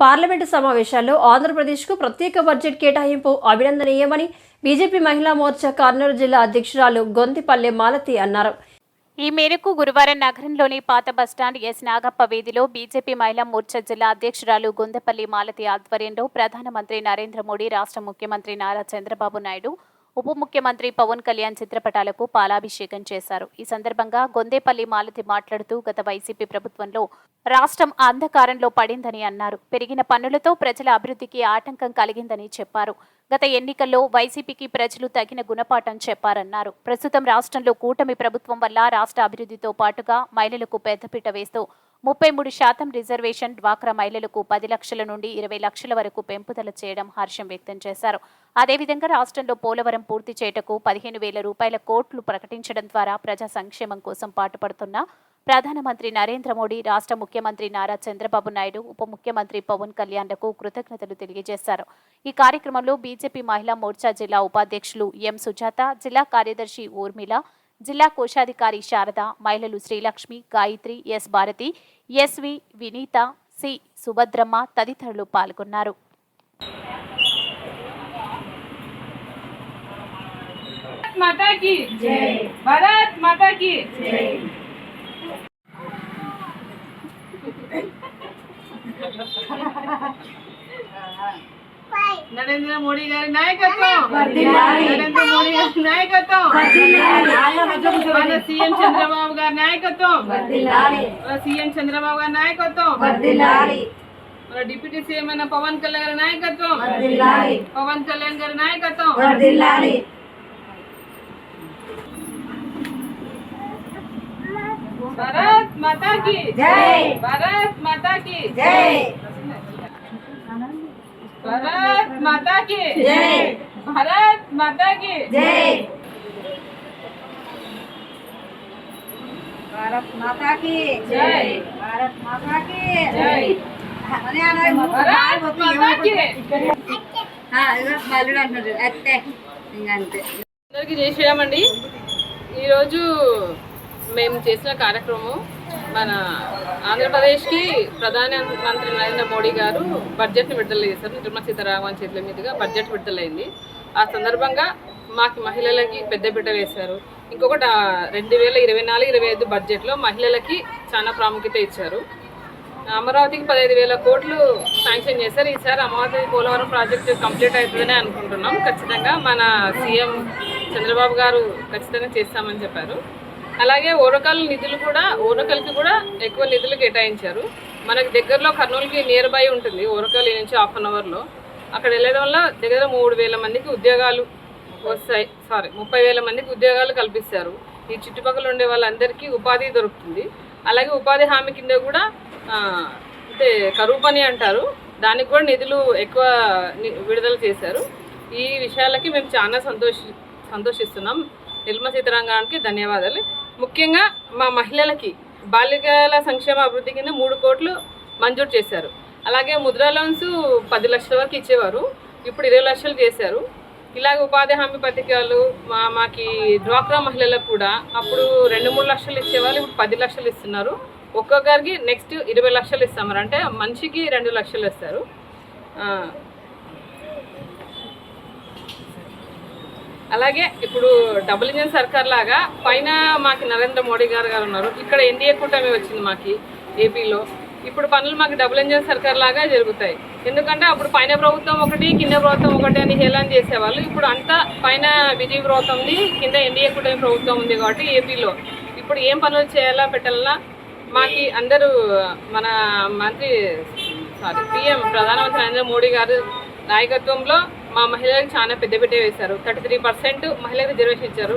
Parliament సమావేశాల్లో ఆంధ్రప్రదేశ్కు ప్రత్యేక బడ్జెట్ కేటాయింపు అభినందనీయమని బీజేపీ మహిళా మోర్చా కర్నూలు జిల్లా అధ్యక్షురాలు గొంతిపల్లె మాలతి అన్నారు. ఈ మేరకు గురువారం నగరంలోని పాత బస్టాండ్ ఎస్ నాగప్ప వీధిలో బీజేపీ మహిళా మోర్చా జిల్లా అధ్యక్షురాలు గొంతిపల్లి మాలతి ఆధ్వర్యంలో ప్రధానమంత్రి నరేంద్ర మోడీ, రాష్ట్ర ముఖ్యమంత్రి నారా చంద్రబాబు నాయుడు, ఉప ముఖ్యమంత్రి పవన్ కళ్యాణ్ చిత్రపటాలకు పాలాభిషేకం చేశారు. ఈ సందర్భంగా గొందేపల్లి మాలతి మాట్లాడుతూ గత వైసీపీ ప్రభుత్వంలో రాష్ట్రం అంధకారంలో పడిందని అన్నారు. పెరిగిన పన్నులతో ప్రజల అభివృద్ధికి ఆటంకం కలిగిందని చెప్పారు. గత ఎన్నికల్లో వైసీపీకి ప్రజలు తగిన గుణపాఠం చెప్పారన్నారు. ప్రస్తుతం రాష్ట్రంలో కూటమి ప్రభుత్వం వల్ల రాష్ట్ర అభివృద్ధితో పాటుగా మహిళలకు పెద్దపీట వేస్తూ 33% రిజర్వేషన్, డ్వాక్రా మహిళలకు 10 లక్షల నుండి 20 లక్షల వరకు పెంపుదల చేయడం హర్షం వ్యక్తం చేశారు. అదేవిధంగా రాష్ట్రంలో పోలవరం పూర్తి చేయటకు 15,000 రూపాయల కోట్లు ప్రకటించడం ద్వారా ప్రజా సంక్షేమం కోసం పాటుపడుతున్న ప్రధానమంత్రి నరేంద్ర మోడీ, రాష్ట్ర ముఖ్యమంత్రి నారా చంద్రబాబు నాయుడు, ఉప ముఖ్యమంత్రి పవన్ కళ్యాణ్లకు కృతజ్ఞతలు తెలియజేశారు. ఈ కార్యక్రమంలో బీజేపీ మహిళా మోర్చా జిల్లా ఉపాధ్యక్షులు ఎం సుజాత, జిల్లా కార్యదర్శి ఊర్మిళ, జిల్లా కోశాధికారి శారద, మహిళలు Srilakshmi, Gayatri, S Bharati, SV Vineetha, C Subhadramma తదితరులు పాల్గొన్నారు. నరేంద్ర మోడీ గారి నాయకత్వం, నరేంద్ర మోడీ గారి నాయకత్వం, మన సీఎం చంద్రబాబు గారి నాయకత్వం, సీఎం చంద్రబాబు గారి నాయకత్వం, మన డిప్యూటీ సీఎం అయిన పవన్ కళ్యాణ్ గారి నాయకత్వం, పవన్ కళ్యాణ్ గారి నాయకత్వం. భారత్ మాతా కీ జై, భారత్ మాతా కీ జై, भारत माता की जय, भारत माता की जय, भारत माता की जय, भारत माता की जय, भारत माता की బాలుడు అంటారు అత్తే ఇంకంతే. అందరికీ జై శ్రీరామ్ అండి. ఈరోజు మేము చేసిన కార్యక్రమం మన ఆంధ్రప్రదేశ్కి ప్రధానమంత్రి నరేంద్ర మోడీ గారు బడ్జెట్ని విడుదల చేశారు. నిర్మలా సీతారామన్ చేతుల మీదుగా బడ్జెట్ విడుదలైంది. ఆ సందర్భంగా మాకు మహిళలకి పెద్దపీట వేశారు. ఇంకొకటి 2024-25 బడ్జెట్లో మహిళలకి చాలా ప్రాముఖ్యత ఇచ్చారు. అమరావతికి 15,000 కోట్లు శాంక్షన్ చేశారు. ఈసారి అమరావతి పోలవరం ప్రాజెక్టు కంప్లీట్ అవుతుందని అనుకుంటున్నాం. ఖచ్చితంగా మన సీఎం చంద్రబాబు గారు ఖచ్చితంగా చేస్తామని చెప్పారు. అలాగే ఓరకల్కి కూడా ఎక్కువ నిధులు కేటాయించారు. మనకి దగ్గరలో కర్నూలుకి నియర్ బై ఉంటుంది. ఓరకల్ నుంచి 1/2 అవర్లో అక్కడ వెళ్ళడం వల్ల దగ్గర 3,000 మందికి ఉద్యోగాలు వస్తాయి. 30,000 మందికి ఉద్యోగాలు కల్పిస్తారు. ఈ చుట్టుపక్కల ఉండే వాళ్ళందరికీ ఉపాధి దొరుకుతుంది. అలాగే ఉపాధి హామీ కింద కూడా అంటే కరువు పని అంటారు, దానికి కూడా నిధులు ఎక్కువ విడుదల చేశారు. ఈ విషయాలకి మేము చాలా సంతోషిస్తున్నాం. నిర్మలా సీతారామన్ గారికి ధన్యవాదాలు. ముఖ్యంగా మా మహిళలకి బాలికల సంక్షేమ అభివృద్ధి కింద 3 కోట్లు మంజూరు చేశారు. అలాగే ముద్రా లోన్స్ 10 లక్షల వరకు ఇచ్చేవారు, ఇప్పుడు 20 లక్షలు చేశారు. ఇలాగే ఉపాధి హామీ పథకాలు మాకి డ్వాక్రా మహిళలకు కూడా అప్పుడు 2-3 లక్షలు ఇచ్చేవాళ్ళు, ఇప్పుడు 10 లక్షలు ఇస్తున్నారు. ఒక్కొక్కరికి నెక్స్ట్ 20 లక్షలు ఇస్తామన్నారు. అంటే మనిషికి 2 లక్షలు ఇస్తారు. అలాగే ఇప్పుడు డబుల్ ఇంజన్ సర్కార్ లాగా పైన మాకు నరేంద్ర మోడీ గారు ఉన్నారు. ఇక్కడ ఎన్డీఏ కూటమి వచ్చింది మాకు ఏపీలో. ఇప్పుడు పనులు మాకు డబుల్ ఇంజన్ సర్కార్ లాగా జరుగుతాయి. ఎందుకంటే అప్పుడు పైన ప్రభుత్వం ఒకటి, కింద ప్రభుత్వం ఒకటి అని హేళన చేసేవాళ్ళు. ఇప్పుడు అంతా పైన బీజేపీ ప్రభుత్వం ఉంది, కింద ఎన్డీఏ కూటమి ప్రభుత్వం ఉంది. కాబట్టి ఏపీలో ఇప్పుడు ఏం పనులు చేయాలా పెట్టాలన్నా మాకు అందరూ మన పీఎం ప్రధానమంత్రి నరేంద్ర మోడీ గారు నాయకత్వంలో మా మహిళలకు చాలా పెద్దపీట వేశారు. 33% మహిళలకు రిజర్వేషన్ ఇచ్చారు.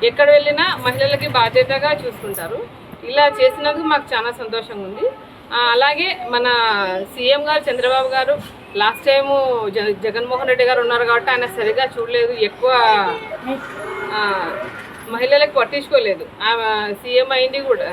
ఎక్కడ వెళ్ళినా మహిళలకి బాధ్యతగా చూసుకుంటారు. ఇలా చేసినందుకు మాకు చాలా సంతోషంగా ఉంది. అలాగే మన సీఎం గారు చంద్రబాబు గారు లాస్ట్ టైము జగన్మోహన్ రెడ్డి గారు ఉన్నారు కాబట్టి ఆయన సరిగా చూడలేదు, ఎక్కువ మహిళలకు పట్టించుకోలేదు. సీఎం అయింది కూడా